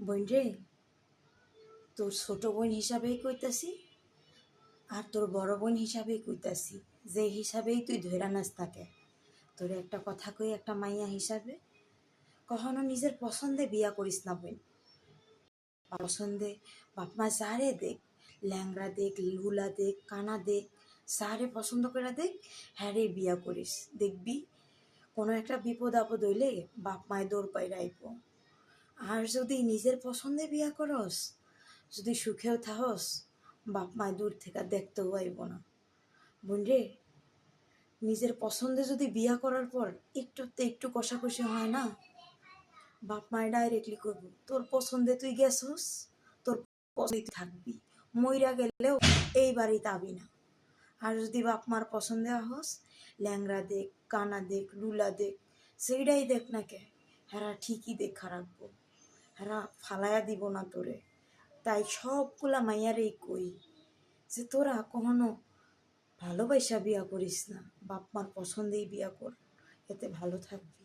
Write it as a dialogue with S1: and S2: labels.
S1: বোন রে, তোর ছোট বোন হিসাবেই কইতাছি আর তোর বড় বোন হিসাবেই কইতাছি, যে হিসাবেই তুই ধইরা নাস তাকে। তোর একটা কথা কই, একটা মাইয়া হিসাবে কখনো নিজের পছন্দে বিয়া করিস না বোন। পছন্দে বাপ মা যারে দেখ, ল্যাংড়া দেখ, লুলা দেখ, কানা দেখ, যারে পছন্দ করে দেখ, হ্যাঁ রে বিয়া করিস। দেখবি কোনো একটা বিপদ আপদ হইলে বাপ মায় দৌড় পাইরা আইব। আর যদি নিজের পছন্দে বিয়া করস, যদি সুখেও থাকস, বাপ মায় দূর থেকে দেখতেও আইব না। বোন রে, নিজের পছন্দে যদি বিয়া করার পর একটু কষাকষি হয় না, বাপ মায় ডাইরেক্টলি করবো তোর পছন্দে তুই গেছস, তোর পছন্দে তুই থাকবি, মইরা গেলেও এই বাড়িতে আবি না। আর যদি বাপ মার পছন্দে আহস, ল্যাংড়া দেখ, কানা দেখ, লুলা দেখ, সেইটাই দেখ না কে, হেরা ঠিকই দেখা রাখবো, হেরা ফালাইয়া দিব না তোরে। তাই সবগুলা মাইয়ারেই কই যে তোরা কখনো ভালোবাসা বিয়া করিস না, বাপ মার পছন্দেই বিয়া কর, এতে ভালো থাকবি।